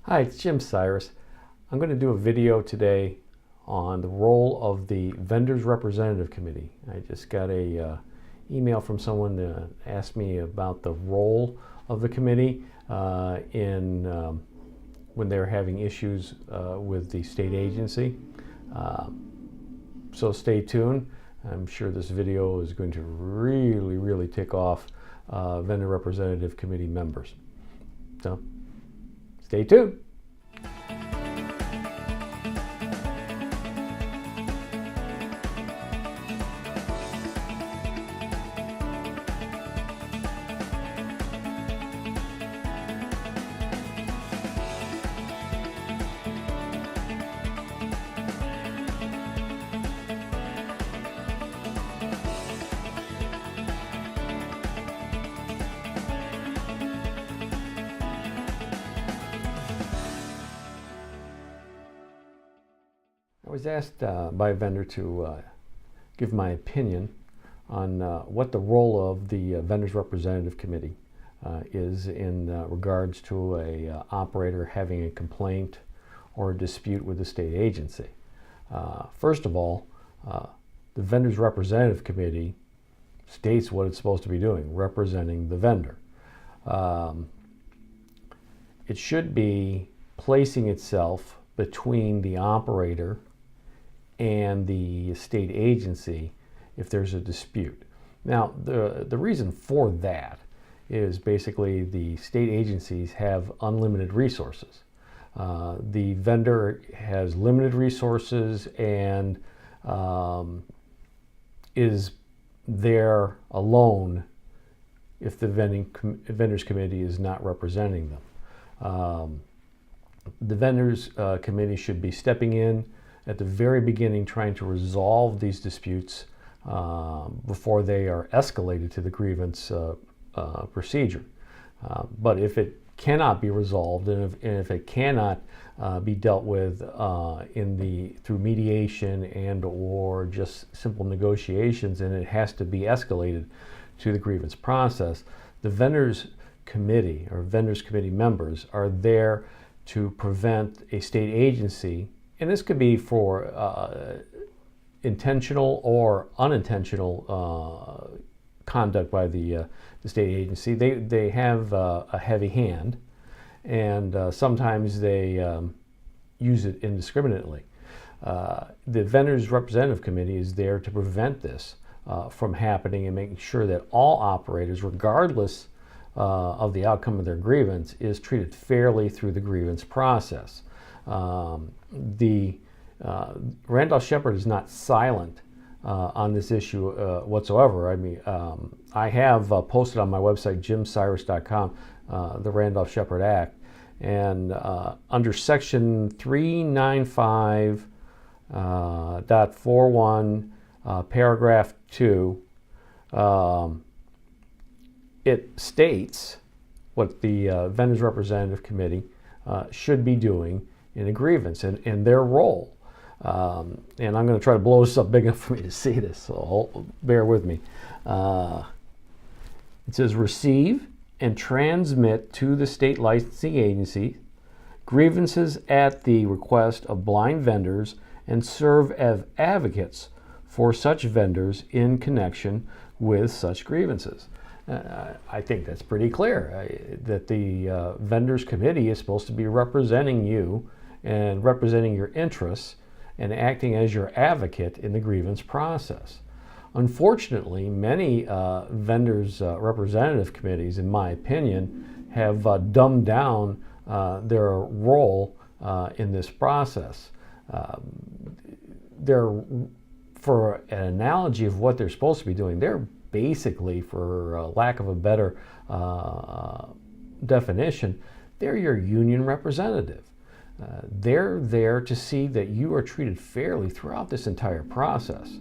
Hi, it's Jim Cyrus. I'm going to do a video today on the role of the Vendors Representative Committee. I just got a email from someone to ask me about the role of the committee when they're having issues with the state agency. So stay tuned. I'm sure this video is going to really tick off Vendor Representative Committee members. So stay tuned. I was asked by a vendor to give my opinion on what the role of the Vendors Representative Committee is in regards to a operator having a complaint or a dispute with the state agency. First of all, the Vendors Representative Committee states what it's supposed to be doing, representing the vendor. It should be placing itself between the operator and the state agency if there's a dispute. Now, the reason for that is basically the state agencies have unlimited resources. The vendor has limited resources and is there alone if the vendors committee is not representing them. The vendors committee should be stepping in at the very beginning, trying to resolve these disputes before they are escalated to the grievance procedure. But if it cannot be resolved, and if it cannot be dealt with through mediation and or just simple negotiations, and it has to be escalated to the grievance process, the vendors committee or vendors committee members are there to prevent a state agency. And this could be for intentional or unintentional conduct by the state agency. They have a heavy hand, and sometimes they use it indiscriminately. The Vendors Representative Committee is there to prevent this from happening and making sure that all operators, regardless of the outcome of their grievance, is treated fairly through the grievance process. Randolph-Sheppard is not silent on this issue whatsoever. I mean, I have posted on my website, jimcyrus.com, the Randolph-Sheppard Act, and under section 395.41, paragraph 2, it states what the Vendors Representative Committee should be doing in a grievance and their role. And I'm going to try to blow this up big enough for me to see this, so bear with me. It says, receive and transmit to the state licensing agency grievances at the request of blind vendors and serve as advocates for such vendors in connection with such grievances. I think that's pretty clear, that the Vendors Committee is supposed to be representing you and representing your interests and acting as your advocate in the grievance process. Unfortunately, many vendors representative committees, in my opinion, have dumbed down their role in this process. For an analogy of what they're supposed to be doing, they're basically, for lack of a better definition, they're your union representative. They're there to see that you are treated fairly throughout this entire process.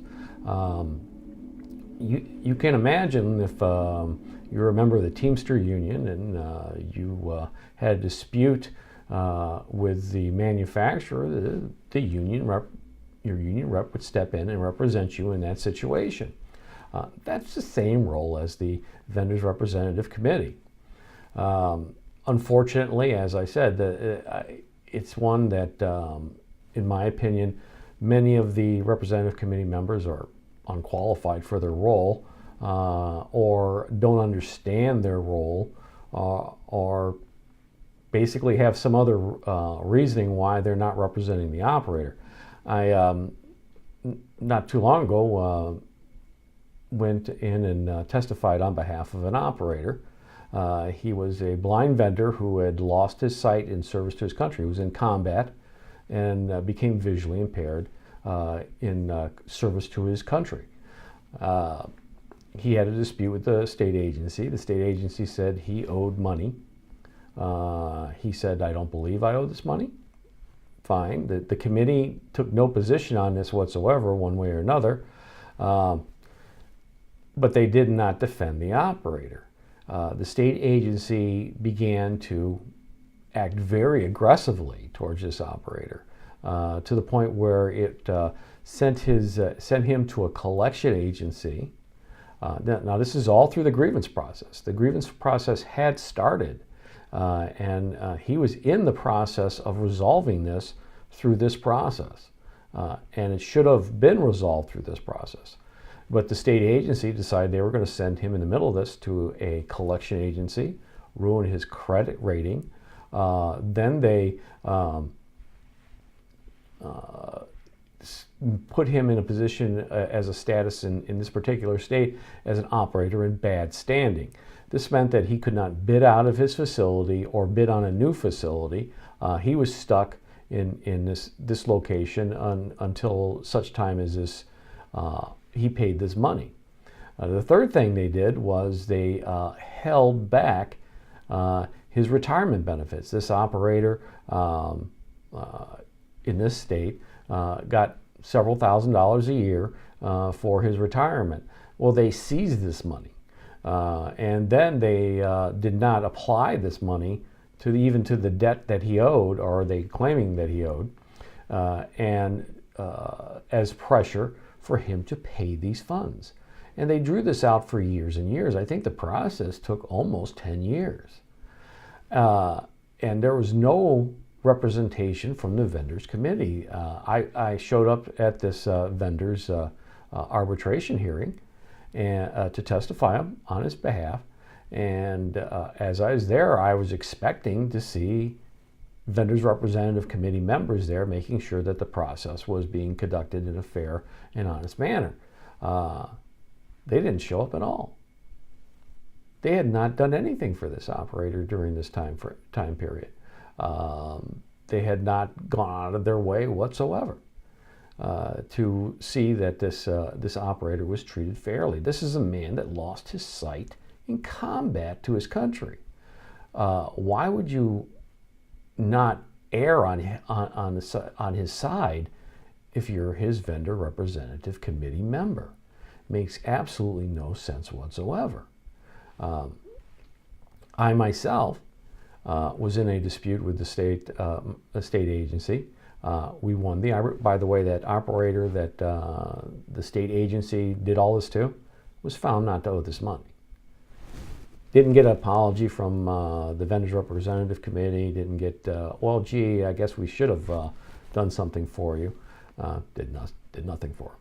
You can imagine if you're a member of the Teamster Union and you had a dispute with the manufacturer, the union rep, your union rep would step in and represent you in that situation. That's the same role as the Vendors Representative Committee. unfortunately, as I said, it's one that, in my opinion, many of the representative committee members are unqualified for their role, or don't understand their role, or basically have some other reasoning why they're not representing the operator. I not too long ago went in and testified on behalf of an operator. He was a blind vendor who had lost his sight in service to his country. He was in combat and became visually impaired in service to his country. He had a dispute with the state agency. The state agency said he owed money. He said, "I don't believe I owe this money." Fine. The committee took no position on this whatsoever, one way or another, but they did not defend the operator. The state agency began to act very aggressively towards this operator, to the point where it sent him to a collection agency. Now, this is all through the grievance process. The grievance process had started, and he was in the process of resolving this through this process, and it should have been resolved through this process. But the state agency decided they were going to send him in the middle of this to a collection agency, ruin his credit rating. Then they put him in a position as a status in this particular state as an operator in bad standing. This meant that he could not bid out of his facility or bid on a new facility. He was stuck in this location until such time as he paid this money. The third thing they did was they held back his retirement benefits. This operator in this state got several $1,000s a year for his retirement. Well, they seized this money, and then they did not apply this money even to the debt that he owed, or they claiming that he owed, and as pressure for him to pay these funds. And they drew this out for years and years. I think the process took almost 10 years. And there was no representation from the vendors committee. I showed up at this vendors arbitration hearing and to testify on his behalf. And as I was there, I was expecting to see vendors representative committee members there, making sure that the process was being conducted in a fair and honest manner. They didn't show up at all. They had not done anything for this operator during this time period. They had not gone out of their way whatsoever to see that this operator was treated fairly. This is a man that lost his sight in combat to his country. Why would you not err on his side if you're his vendor representative committee member? Makes absolutely no sense whatsoever. I myself was in a dispute with the state agency. We won. By the way, that operator that the state agency did all this to was found not to owe this money. Didn't get an apology from the vendors representative committee. Didn't get, well, gee, I guess we should have done something for you. Did nothing for him.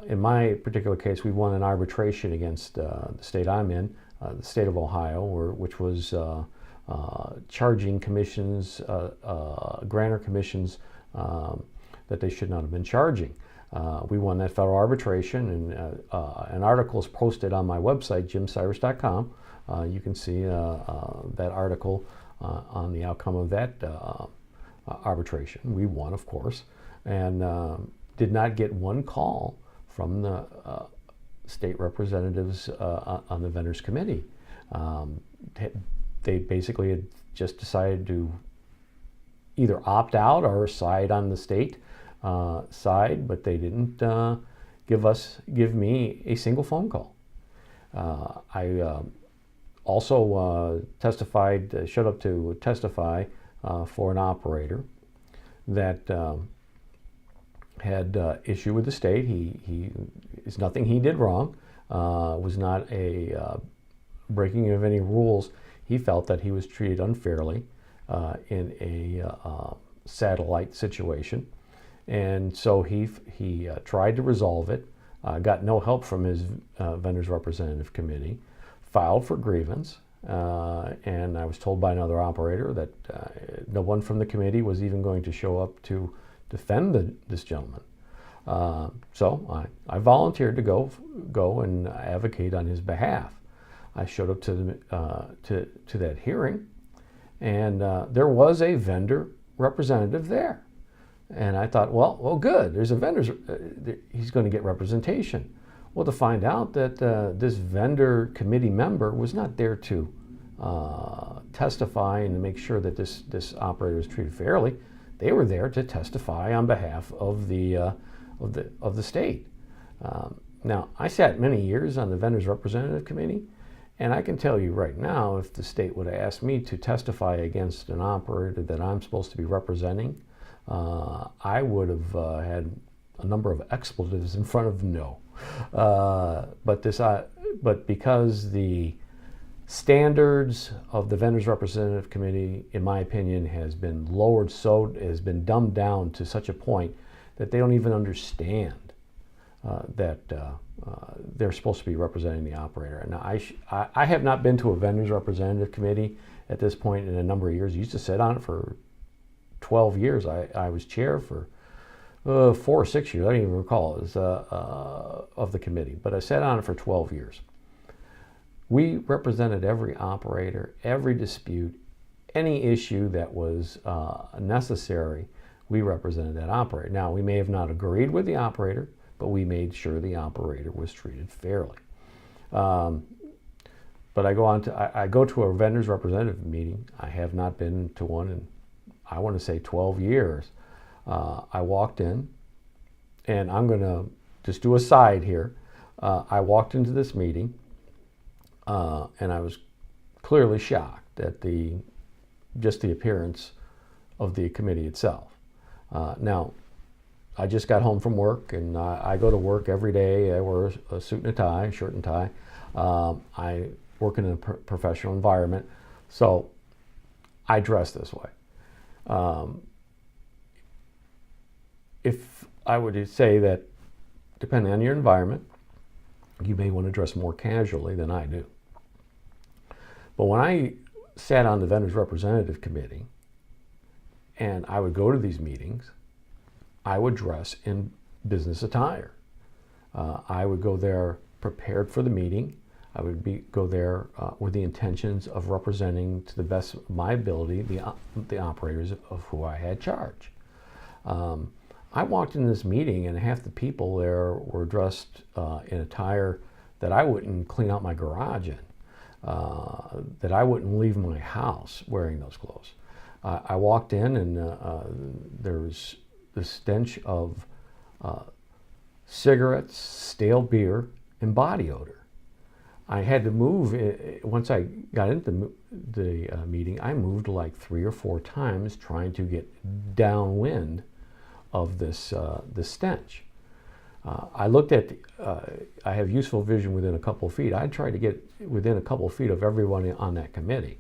In my particular case, we won an arbitration against the state I'm in, the state of Ohio, which was charging commissions, grantor commissions that they should not have been charging. We won that federal arbitration, and an article is posted on my website, jimcyrus.com. You can see that article on the outcome of that arbitration. We won, of course, and did not get one call from the state representatives on the vendors committee. They basically had just decided to either opt out or side on the state side, but they didn't give me a single phone call. I also showed up to testify for an operator that had issue with the state. He is nothing he did wrong. Was not a breaking of any rules. he felt that he was treated unfairly in a satellite situation. And so he tried to resolve it, got no help from his vendors representative committee, filed for grievance, and I was told by another operator that no one from the committee was even going to show up to defend this gentleman. So I volunteered to go and advocate on his behalf. I showed up to that hearing, and there was a vendor representative there. And I thought, well, good. There's a vendor. He's going to get representation. Well, to find out that this vendor committee member was not there to testify and to make sure that this operator was treated fairly. They were there to testify on behalf of the state. Now, I sat many years on the vendors representative committee, and I can tell you right now, if the state would have asked me to testify against an operator that I'm supposed to be representing, I would have had a number of expletives in front of no. But because the standards of the vendors representative committee, in my opinion, has been lowered, has been dumbed down to such a point that they don't even understand that they're supposed to be representing the operator. And I have not been to a vendors representative committee at this point in a number of years. I used to sit on it for 12 years. I was chair for 4 or 6 years. I don't even recall. It was of the committee, but I sat on it for 12 years. We represented every operator, every dispute, any issue that was necessary. We represented that operator. Now, we may have not agreed with the operator, but we made sure the operator was treated fairly. But I go to a vendors representative meeting. I have not been to one in, I want to say, 12 years. I walked in, and I'm going to just do a side here. I walked into this meeting, and I was clearly shocked at just the appearance of the committee itself. Now, I just got home from work, and I go to work every day. I wear a suit and a tie, shirt and tie. I work in a professional environment, so I dress this way. If I were to say that, depending on your environment, you may want to dress more casually than I do. But when I sat on the vendors representative committee and I would go to these meetings, I would dress in business attire. I would go there prepared for the meeting. I would go there with the intentions of representing, to the best of my ability, the operators of who I had charge. I walked into this meeting, and half the people there were dressed in attire that I wouldn't clean out my garage in, that I wouldn't leave my house wearing those clothes. I walked in, and there was the stench of cigarettes, stale beer, and body odor. I had to move. Once I got into the meeting, I moved like 3 or 4 times trying to get downwind of this stench. I looked at, I have useful vision within a couple of feet. I tried to get within a couple of feet of everyone on that committee.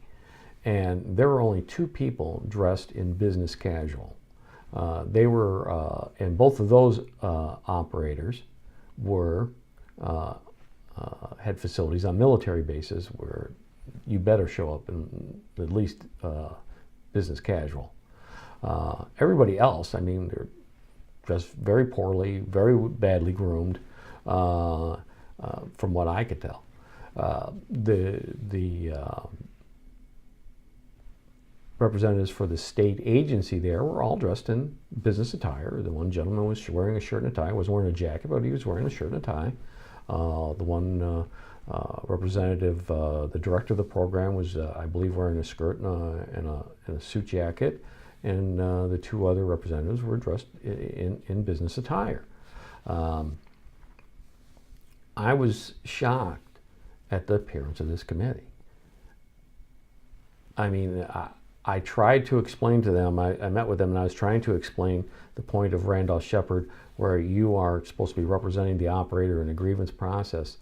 And there were only 2 people dressed in business casual. They were, and both of those operators were, had facilities on military bases where you better show up in at least business casual. Everybody else, I mean, they're dressed very poorly, very badly groomed, from what I could tell. The representatives for the state agency there were all dressed in business attire. The one gentleman was wearing a shirt and a tie. He wasn't wearing a jacket, but he was wearing a shirt and a tie. The one representative, the director of the program, was, I believe, wearing a skirt and a suit jacket. And the 2 other representatives were dressed in business attire. I was shocked at the appearance of this committee. I mean, I tried to explain to them, I met with them, and I was trying to explain the point of Randolph-Shepard, where you are supposed to be representing the operator in a grievance process.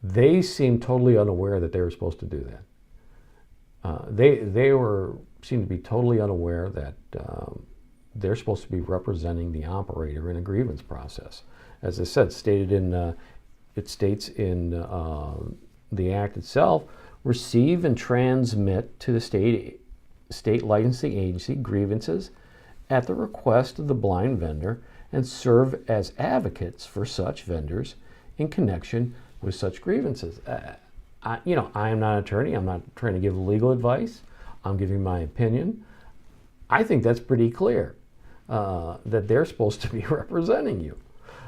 They seemed totally unaware that they were supposed to do that. they seem to be totally unaware that they're supposed to be representing the operator in a grievance process. As I said, it states in the Act itself, receive and transmit to the state licensing agency grievances at the request of the blind vendor and serve as advocates for such vendors in connection with such grievances. I am not an attorney. I'm not trying to give legal advice. I'm giving my opinion. I think that's pretty clear that they're supposed to be representing you.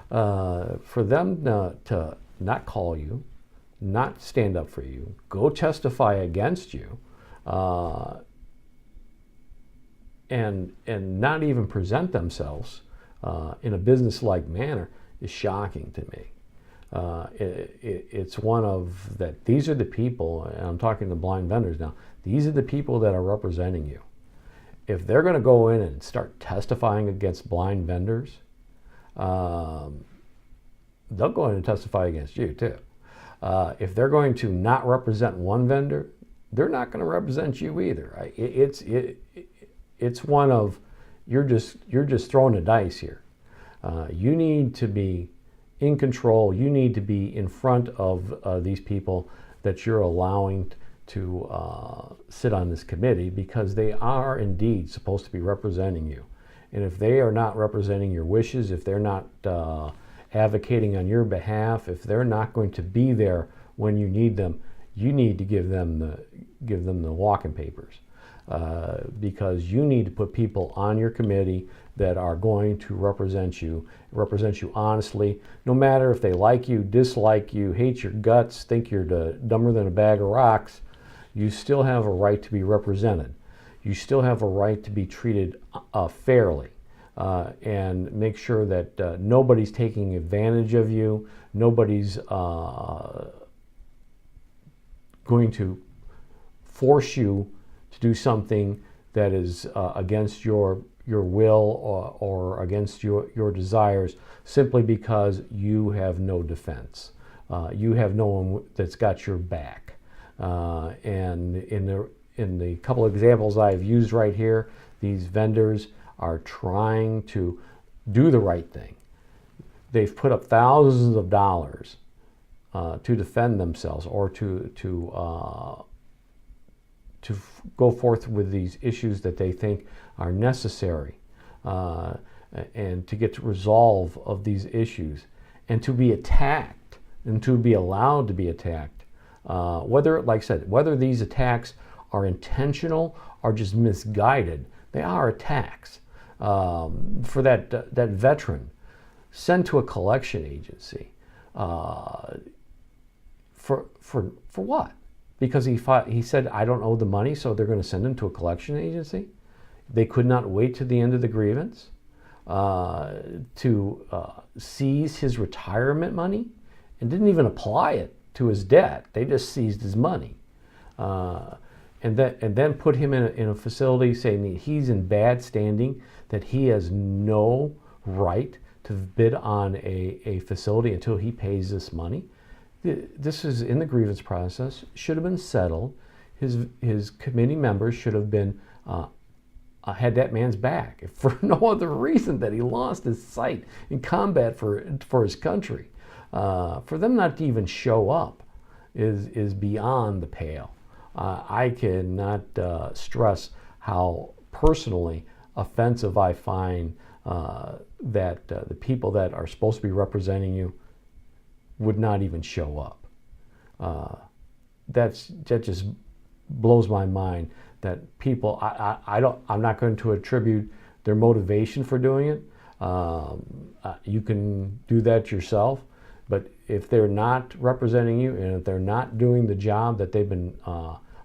For them to not call you, not stand up for you, go testify against you, and not even present themselves in a business-like manner is shocking to me. It's one of that. These are the people, and I'm talking to blind vendors now. These are the people that are representing you. If they're going to go in and start testifying against blind vendors, they'll go in and testify against you too. If they're going to not represent one vendor, they're not going to represent you either. Right? It's one of you're just throwing the dice here. You need to be in control. You need to be in front of these people that you're allowing to sit on this committee, because they are indeed supposed to be representing you. And if they are not representing your wishes, if they're not advocating on your behalf, if they're not going to be there when you need them, you need to give them the walking papers, because you need to put people on your committee that are going to represent you honestly, no matter if they like you, dislike you, hate your guts, think you're dumber than a bag of rocks. You still have a right to be represented. You still have a right to be treated fairly, and make sure that nobody's taking advantage of you. Nobody's going to force you to do something that is against your will or against your desires, simply because you have no defense. You have no one that's got your back. And in the couple of examples I've used right here, these vendors are trying to do the right thing. They've put up thousands of dollars to defend themselves, or to go forth with these issues that they think are necessary, and to get to resolve of these issues, and to be attacked, and to be allowed to be attacked. Whether, like I said, whether these attacks are intentional or just misguided, they are attacks. For that veteran, sent to a collection agency, for what? Because he said, I don't owe the money, so they're going to send him to a collection agency? They could not wait to the end of the grievance to seize his retirement money, and didn't even apply it to his debt. They just seized his money, and then put him in a facility, saying that he's in bad standing, that he has no right to bid on a facility until he pays this money. This is in the grievance process, should have been settled. His committee members should have been had that man's back, if for no other reason that he lost his sight in combat for his country. For them not to even show up is beyond the pale. I cannot stress how personally offensive I find that the people that are supposed to be representing you would not even show up. That just blows my mind. That people, I'm not going to attribute their motivation for doing it. You can do that yourself, but if they're not representing you, and if they're not doing the job that they've been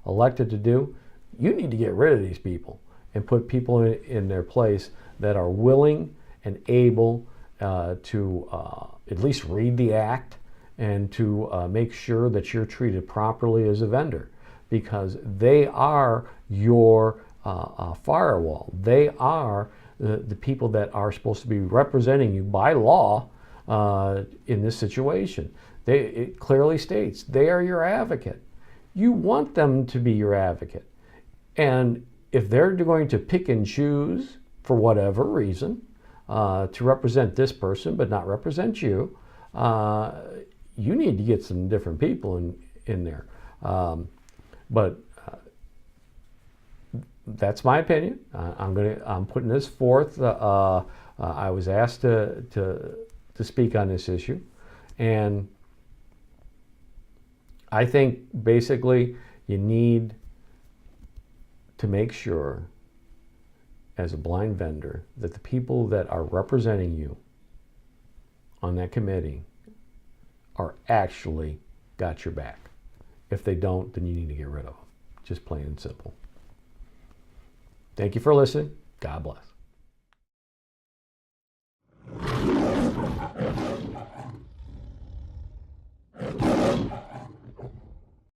elected to do, you need to get rid of these people and put people in their place that are willing and able to at least read the act, and to make sure that you're treated properly as a vendor, because they are your firewall. They are the people that are supposed to be representing you by law in this situation. It clearly states they are your advocate. You want them to be your advocate. And if they're going to pick and choose for whatever reason to represent this person but not represent you, you need to get some different people in there. But that's my opinion. I'm putting this forth. I was asked to speak on this issue, and I think basically you need to make sure, as a blind vendor, that the people that are representing you on that committee are actually got your back. If they don't, then you need to get rid of them. Just plain and simple. Thank you for listening. God bless.